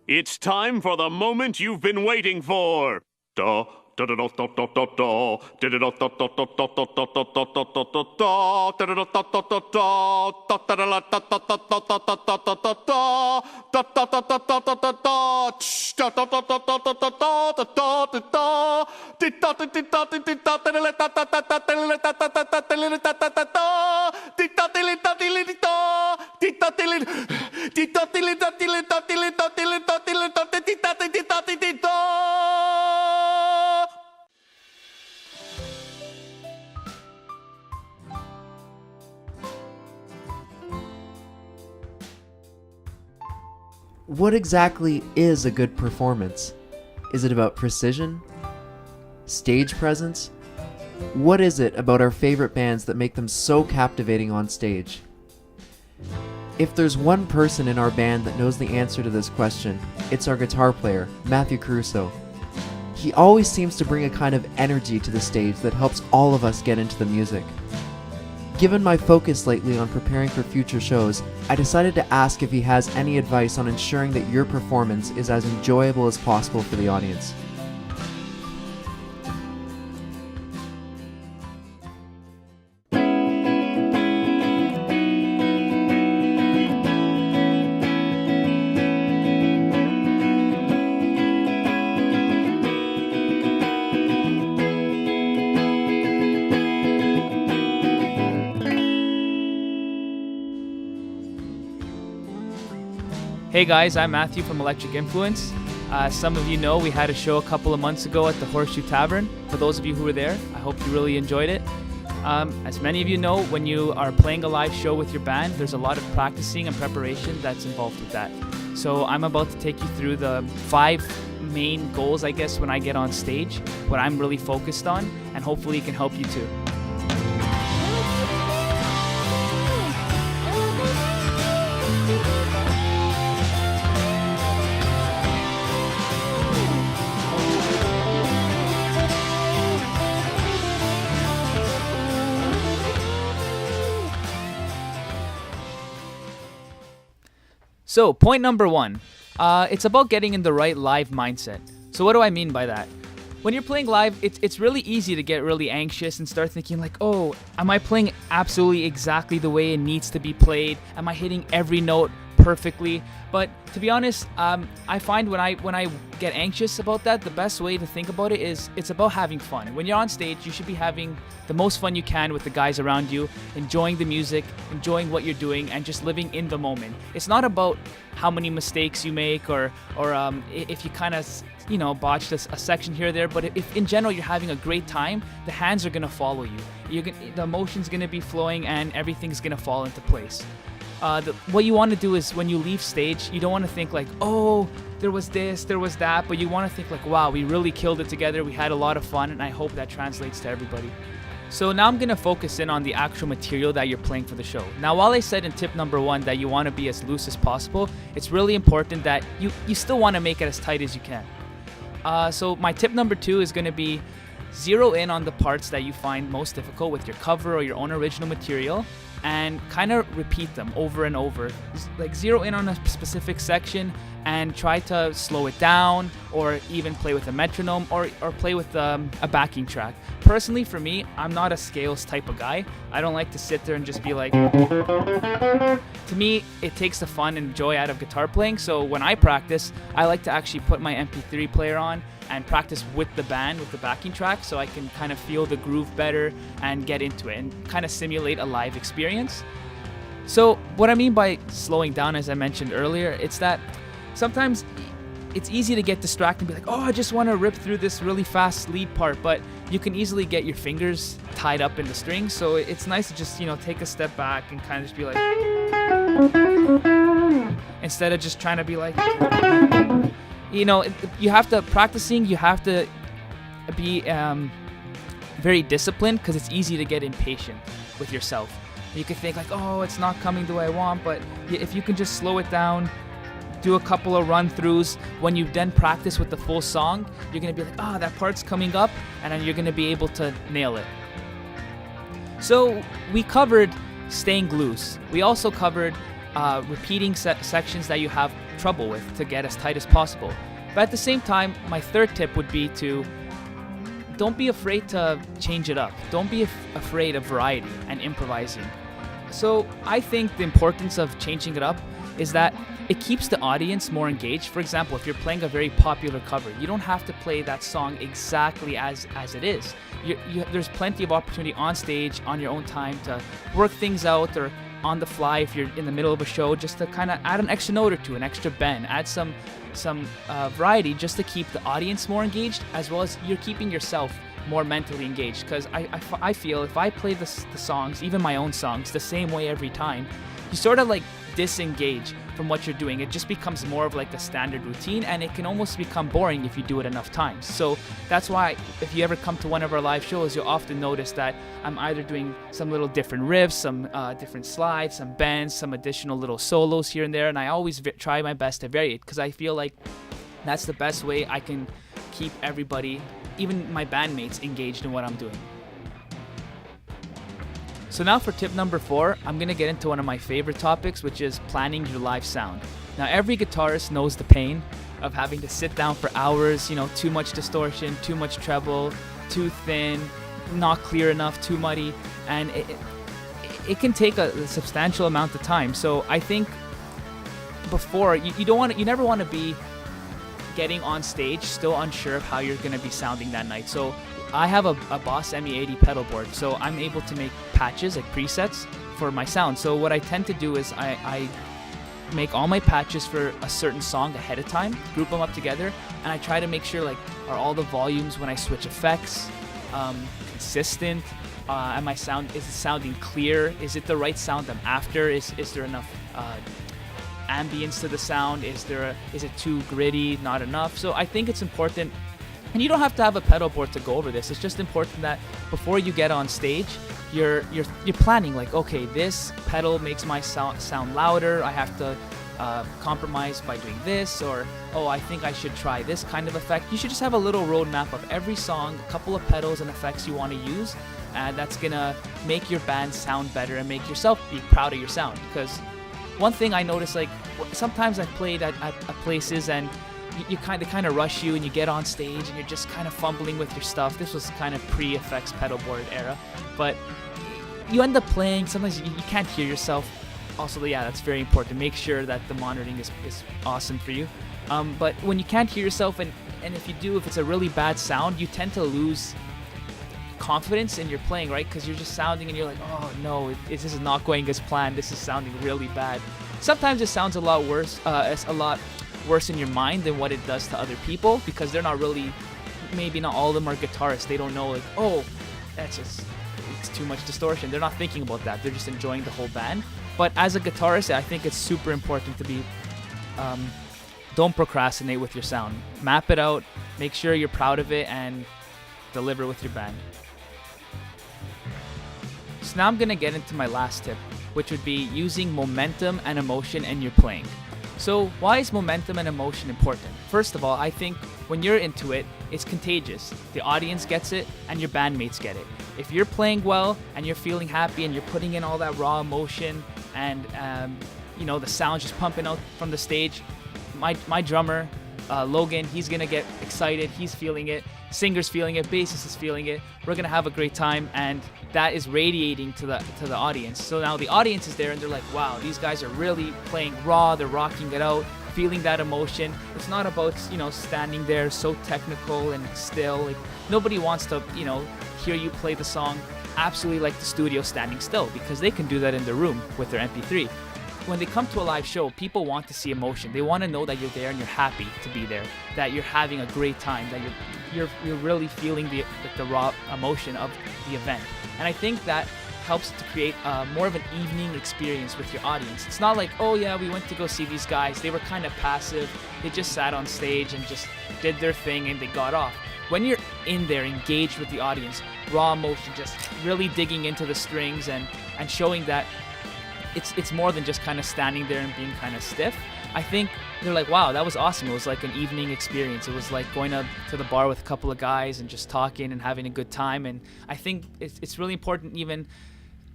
It's time for the moment you've been waiting for. Da, da, da, da, da, da, da, da. Da, da, da, da, da, da, da, da, da, da, da, da, da, da, da. Da, da, da, da, da, da, da. Da, da, da, da, da, da, da, da, da, da, da, da, da. Da, da, da, da, da, da, da, da. Tsh, da, da, da, da, da, da, da, da, da, da, da, da. Di, da, di, di, da, di, di, da, da, da, da, da, da, da, da, da, da, da, da, da, da, da, da, da. Di, da, di, li, da, di, li, di, da. Di, da, di, li, di, da, di, li, da, di, li, da, di, li, da, di, li, da, di, li, da, di, di, da, di, di, da, di, di, da. What exactly is a good performance? Is it about precision? Stage presence? What is it about our favorite bands that make them so captivating on stage? If there's one person in our band that knows the answer to this question, it's our guitar player, Matthew Caruso. He always seems to bring a kind of energy to the stage that helps all of us get into the music. Given my focus lately on preparing for future shows, I decided to ask if he has any advice on ensuring that your performance is as enjoyable as possible for the audience. Hey guys, I'm Matthew from Electric Influence. Some of you know we had a show a couple of months ago at the Horseshoe Tavern. For those of you who were there, I hope you really enjoyed it. As many of you know, when you are playing a live show with your band, there's a lot of practicing and preparation that's involved with that. So I'm about to take you through the 5 main goals, I guess, when I get on stage, what I'm really focused on, and hopefully it can help you too. So, point number 1, it's about getting in the right live mindset. So what do I mean by that? When you're playing live, it's really easy to get really anxious and start thinking like, oh, am I playing absolutely exactly the way it needs to be played? Am I hitting every note perfectly? But to be honest, I find when I get anxious about that, the best way to think about it is it's about having fun. When you're on stage, you should be having the most fun you can with the guys around you, enjoying the music, enjoying what you're doing, and just living in the moment. It's not about how many mistakes you make or if you kind of botched a section here or there, but if in general you're having a great time, the hands are going to follow you. The emotion's going to be flowing and everything's going to fall into place. What you want to do is when you leave stage, you don't want to think like, oh, there was this, there was that, but you want to think like, wow, we really killed it together, we had a lot of fun, and I hope that translates to everybody. So now I'm going to focus in on the actual material that you're playing for the show. Now, while I said in tip number 1 that you want to be as loose as possible, it's really important that you still want to make it as tight as you can. So my tip number 2 is going to be zero in on the parts that you find most difficult with your cover or your own original material, and kind of repeat them over and over. Like zero in on a specific section and try to slow it down, or even play with a metronome, or play with a backing track. Personally, for me, I'm not a scales type of guy. I don't like to sit there and just be like... To me, it takes the fun and joy out of guitar playing, so when I practice, I like to actually put my MP3 player on and practice with the band, with the backing track, so I can kind of feel the groove better and get into it and kind of simulate a live experience. So what I mean by slowing down, as I mentioned earlier, it's that sometimes it's easy to get distracted and be like, oh, I just want to rip through this really fast lead part, but you can easily get your fingers tied up in the strings, so it's nice to just, take a step back and kind of just be like, instead of just trying to be like, you have to, practicing, you have to be very disciplined, because it's easy to get impatient with yourself. You can think like, oh, it's not coming the way I want, but if you can just slow it down, do a couple of run-throughs, when you then practice with the full song, you're going to be like, oh, that part's coming up, and then you're going to be able to nail it. So we covered staying loose. We also covered repeating sections that you have trouble with to get as tight as possible. But at the same time, my third tip would be to don't be afraid to change it up. Don't be afraid of variety and improvising. So I think the importance of changing it up is that it keeps the audience more engaged. For example, if you're playing a very popular cover, you don't have to play that song exactly as it is. There's plenty of opportunity on stage, on your own time, to work things out, or on the fly if you're in the middle of a show, just to kind of add an extra note or two, an extra bend, add some variety, just to keep the audience more engaged, as well as you're keeping yourself more mentally engaged. Because I feel if I play the songs, even my own songs, the same way every time, you sort of like disengage from what you're doing. It just becomes more of like a standard routine, and it can almost become boring if you do it enough times. So that's why if you ever come to one of our live shows, you'll often notice that I'm either doing some little different riffs, some different slides, some bends, some additional little solos here and there, and I always try my best to vary it, because I feel like that's the best way I can keep everybody, even my bandmates, engaged in what I'm doing. So now for tip number 4, I'm going to get into one of my favorite topics, which is planning your live sound. Now, every guitarist knows the pain of having to sit down for hours, too much distortion, too much treble, too thin, not clear enough, too muddy, and it can take a substantial amount of time. So I think before, you never want to be getting on stage still unsure of how you're going to be sounding that night. So I have a Boss ME80 pedal board, so I'm able to make patches, like presets, for my sound. So what I tend to do is I make all my patches for a certain song ahead of time, group them up together, and I try to make sure, like, are all the volumes when I switch effects consistent? And my sound, is it sounding clear? Is it the right sound I'm after? Is there enough ambience to the sound? Is it too gritty? Not enough? So I think it's important. And you don't have to have a pedal board to go over this. It's just important that before you get on stage, you're planning, like, okay, this pedal makes my sound louder. I have to compromise by doing this, or I think I should try this kind of effect. You should just have a little roadmap of every song, a couple of pedals and effects you want to use, and that's gonna make your band sound better and make yourself be proud of your sound. Because one thing I noticed, like, sometimes I've played at places and they kind of rush you, and you get on stage and you're just kind of fumbling with your stuff. This was kind of pre-effects pedal board era, but you end up playing. Sometimes you can't hear yourself. Also, yeah, that's very important. Make sure that the monitoring is awesome for you. But when you can't hear yourself, and if it's a really bad sound, you tend to lose confidence in your playing, right? Because you're just sounding and you're like, oh no, this is not going as planned. This is sounding really bad. Sometimes it sounds a lot worse. It's a lot worse in your mind than what it does to other people, because they're not really, maybe not all of them are guitarists. They don't know, like, oh, it's too much distortion. They're not thinking about that. They're just enjoying the whole band. But as a guitarist, I think it's super important to be don't procrastinate with your sound. Map it out, make sure you're proud of it, and deliver with your band. So now I'm going to get into my last tip, which would be using momentum and emotion in your playing. So why is momentum and emotion important? First of all, I think when you're into it, it's contagious. The audience gets it and your bandmates get it. If you're playing well and you're feeling happy and you're putting in all that raw emotion and the sound just pumping out from the stage, my drummer, Logan, he's gonna get excited. He's feeling it. Singer's feeling it. Bassist is feeling it. We're gonna have a great time, and that is radiating to the audience. So now the audience is there, and they're like, "Wow, these guys are really playing raw. They're rocking it out, feeling that emotion." It's not about standing there so technical and still. Like, nobody wants to hear you play the song absolutely like the studio standing still, because they can do that in their room with their MP3. When they come to a live show, people want to see emotion. They want to know that you're there and you're happy to be there, that you're having a great time, that you're really feeling the raw emotion of the event. And I think that helps to create more of an evening experience with your audience. It's not like, oh yeah, we went to go see these guys. They were kind of passive. They just sat on stage and just did their thing and they got off. When you're in there, engaged with the audience, raw emotion, just really digging into the strings and showing that it's more than just kind of standing there and being kind of stiff. I think they're like, wow, that was awesome. It was like an evening experience. It was like going to the bar with a couple of guys and just talking and having a good time. And I think it's really important, even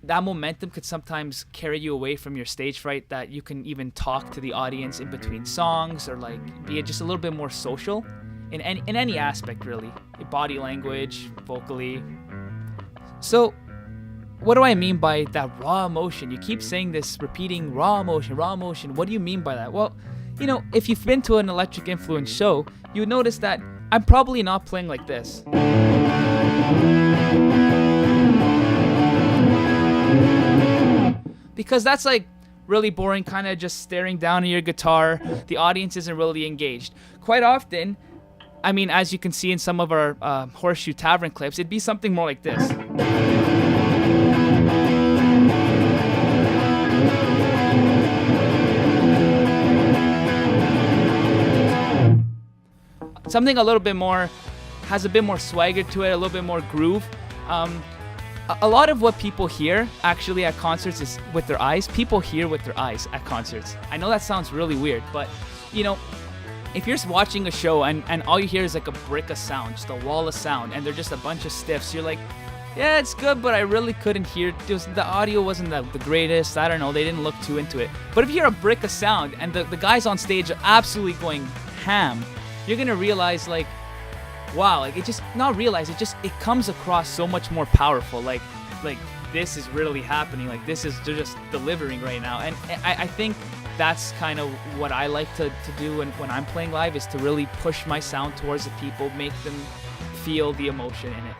that momentum could sometimes carry you away from your stage fright, that you can even talk to the audience in between songs, or like be just a little bit more social in any aspect, really. Body language, vocally. So what do I mean by that raw emotion? You keep saying this, repeating raw emotion, raw emotion. What do you mean by that? Well, if you've been to an Electric Influence show, you would notice that I'm probably not playing like this. Because that's like really boring, kind of just staring down at your guitar. The audience isn't really engaged. Quite often, I mean, as you can see in some of our Horseshoe Tavern clips, it'd be something more like this. Something a little bit more, has a bit more swagger to it, a little bit more groove. A lot of what people hear actually at concerts is with their eyes. People hear with their eyes at concerts. I know that sounds really weird, but if you're watching a show and all you hear is like a brick of sound, just a wall of sound, and they're just a bunch of stiffs, you're like, yeah, it's good, but I really couldn't hear. The audio wasn't the greatest. I don't know. They didn't look too into it. But if you hear a brick of sound and the guys on stage are absolutely going ham, you're going to realize, like, wow, like, it comes across so much more powerful. Like this is really happening. Like, they're just delivering right now. And I think that's kind of what I like to do when I'm playing live, is to really push my sound towards the people, make them feel the emotion in it.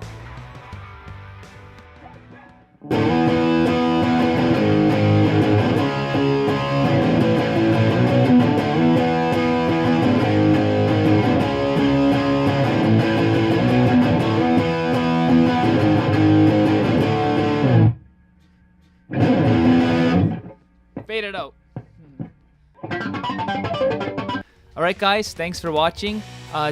Fade it out. Alright guys, thanks for watching.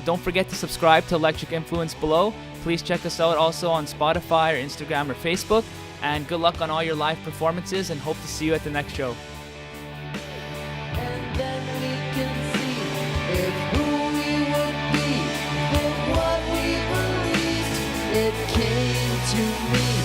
Don't forget to subscribe to Electric Influence below. Please check us out also on Spotify or Instagram or Facebook. And good luck on all your live performances, and hope to see you at the next show. And then we can see if who we would be, if what we believed, it came to me.